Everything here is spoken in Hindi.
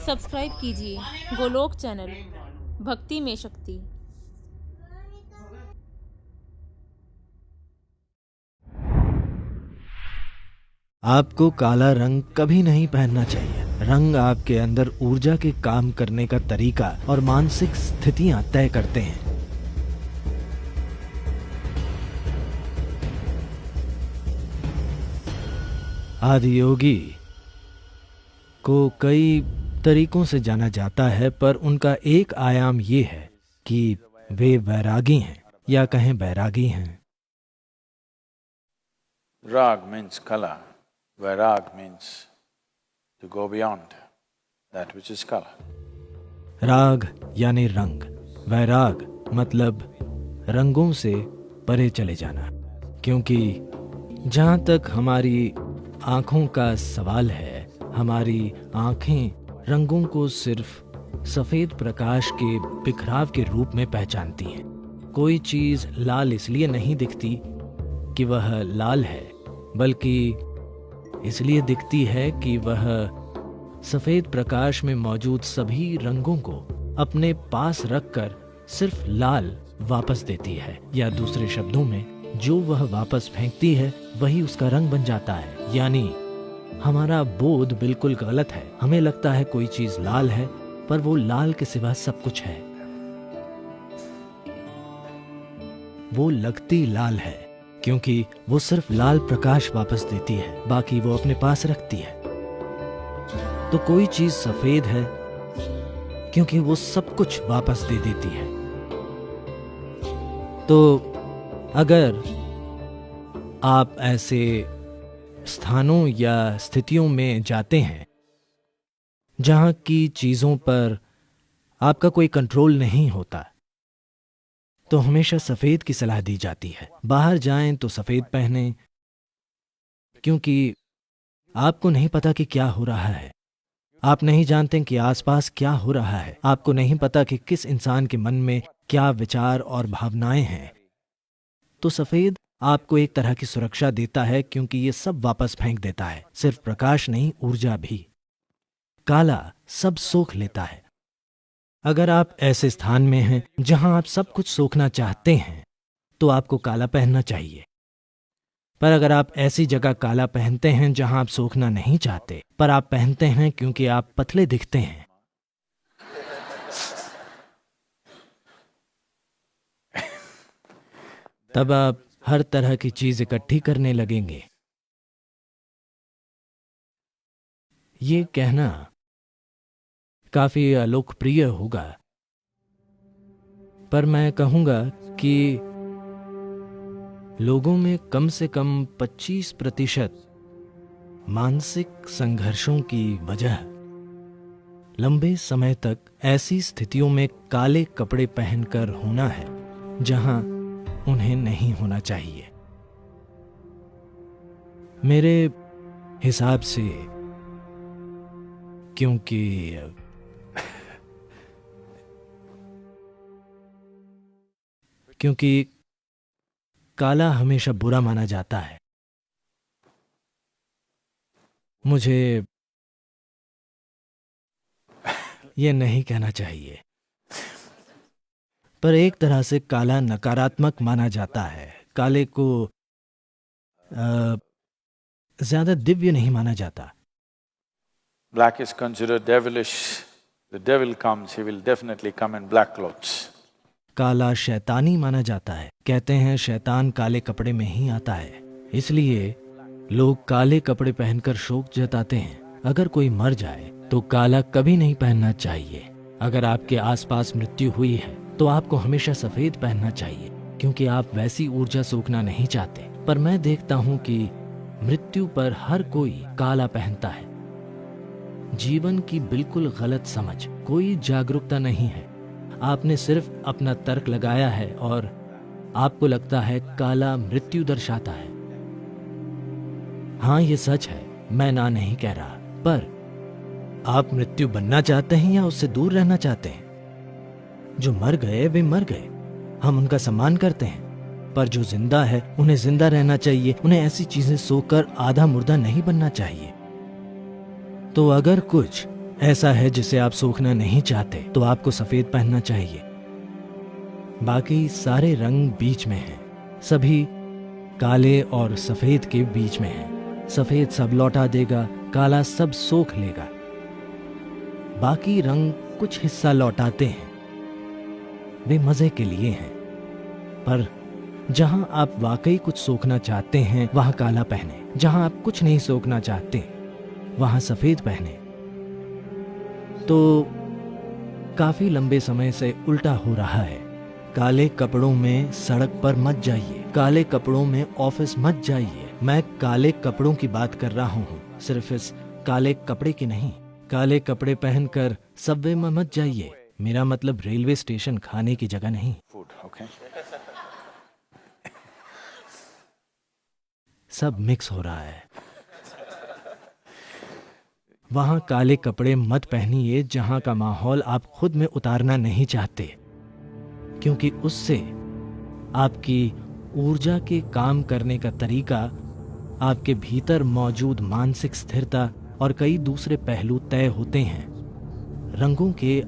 सब्सक्राइब कीजिए गोलोक चैनल भक्ति में शक्ति। आपको काला रंग कभी नहीं पहनना चाहिए। रंग आपके अंदर ऊर्जा के काम करने का तरीका और मानसिक स्थितियां तय करते हैं। आदियोगी को कई तरीकों से जाना जाता है, पर उनका एक आयाम ये है कि वे वैरागी हैं या कहें बैरागी हैं। Rag means color, Vairag means to go beyond that which is color. राग यानी रंग, वैराग मतलब रंगों से परे चले जाना। क्योंकि जहाँ तक हमारी आँखों का सवाल है, हमारी आँखें रंगों को सिर्फ सफ़ेद प्रकाश के बिखराव के रूप में पहचानती हैं। कोई चीज़ लाल इसलिए नहीं दिखती कि वह लाल है, बल्कि इसलिए दिखती है कि वह सफ़ेद प्रकाश में मौजूद सभी रंगों को अपने पास रखकर सिर्फ लाल वापस देती है, या दूसरे शब्दों में जो वह वापस फेंकती है वही उसका रंग बन जाता है। यानी हमारा बोध बिल्कुल गलत है। हमें लगता है कोई चीज लाल है, पर वो लाल के सिवा सब कुछ है। वो लगती लाल है क्योंकि वो सिर्फ लाल प्रकाश वापस देती है, बाकी वो अपने पास रखती है। तो कोई चीज सफेद है क्योंकि वो सब कुछ वापस दे देती है। तो अगर आप ऐसे स्थानों या स्थितियों में जाते हैं जहां की चीजों पर आपका कोई कंट्रोल नहीं होता, तो हमेशा सफेद की सलाह दी जाती है। बाहर जाएं तो सफेद पहनें, क्योंकि आपको नहीं पता कि क्या हो रहा है। आप नहीं जानते कि आसपास क्या हो रहा है। आपको नहीं पता कि किस इंसान के मन में क्या विचार और भावनाएं हैं। तो सफेद आपको एक तरह की सुरक्षा देता है, क्योंकि ये सब वापस फेंक देता है, सिर्फ प्रकाश नहीं, ऊर्जा भी। काला सब सोख लेता है। अगर आप ऐसे स्थान में हैं जहां आप सब कुछ सोखना चाहते हैं, तो आपको काला पहनना चाहिए। पर अगर आप ऐसी जगह काला पहनते हैं जहां आप सोखना नहीं चाहते, पर आप पहनते हैं क्योंकि आप पतले दिखते हैं, तब आप हर तरह की चीज इकट्ठी करने लगेंगे। ये कहना काफी अलोकप्रिय होगा, पर मैं कहूंगा कि लोगों में कम से कम 25% मानसिक संघर्षों की वजह लंबे समय तक ऐसी स्थितियों में काले कपड़े पहनकर होना है जहां उन्हें नहीं होना चाहिए। मेरे हिसाब से, क्योंकि काला हमेशा बुरा माना जाता है। मुझे यह नहीं कहना चाहिए, पर एक तरह से काला नकारात्मक माना जाता है। काले को ज्यादा दिव्य नहीं माना जाता। Black is considered devilish. The devil comes, he will definitely come in black clothes. काला शैतानी माना जाता है। कहते हैं शैतान काले कपड़े में ही आता है, इसलिए लोग काले कपड़े पहनकर शोक जताते हैं। अगर कोई मर जाए तो काला कभी नहीं पहनना चाहिए। अगर आपके आसपास मृत्यु हुई है तो आपको हमेशा सफेद पहनना चाहिए, क्योंकि आप वैसी ऊर्जा सोखना नहीं चाहते। पर मैं देखता हूं कि मृत्यु पर हर कोई काला पहनता है। जीवन की बिल्कुल गलत समझ, कोई जागरूकता नहीं है। आपने सिर्फ अपना तर्क लगाया है और आपको लगता है काला मृत्यु दर्शाता है। हाँ, ये सच है, मैं ना नहीं कह रहा, पर आप मृत्यु बनना चाहते हैं या उससे दूर रहना चाहते हैं? जो मर गए वे मर गए, हम उनका सम्मान करते हैं, पर जो जिंदा है उन्हें जिंदा रहना चाहिए। उन्हें ऐसी चीजें सोकर आधा मुर्दा नहीं बनना चाहिए। तो अगर कुछ ऐसा है जिसे आप सूखना नहीं चाहते तो आपको सफेद पहनना चाहिए। बाकी सारे रंग बीच में हैं, सभी काले और सफेद के बीच में हैं। सफेद सब लौटा देगा, काला सब सोख लेगा। बाकी रंग कुछ हिस्सा लौटाते हैं, वे मजे के लिए हैं। पर जहां आप वाकई कुछ सोखना चाहते हैं वहां काला पहने, जहां आप कुछ नहीं सोखना चाहते वहां सफेद पहने। तो काफी लंबे समय से उल्टा हो रहा है। काले कपड़ों में सड़क पर मत जाइए, काले कपड़ों में ऑफिस मत जाइए। मैं काले कपड़ों की बात कर रहा हूं, सिर्फ इस काले कपड़े की नहीं। काले कपड़े पहनकर सबवे में मत जाइए। मेरा मतलब रेलवे स्टेशन खाने की जगह नहीं। Food, okay? सब मिक्स हो रहा है। वहां काले कपड़े मत पहनिए जहां का माहौल आप खुद में उतारना नहीं चाहते, क्योंकि उससे आपकी ऊर्जा के काम करने का तरीका, आपके भीतर मौजूद मानसिक स्थिरता और कई दूसरे पहलू तय होते हैं। रंगों के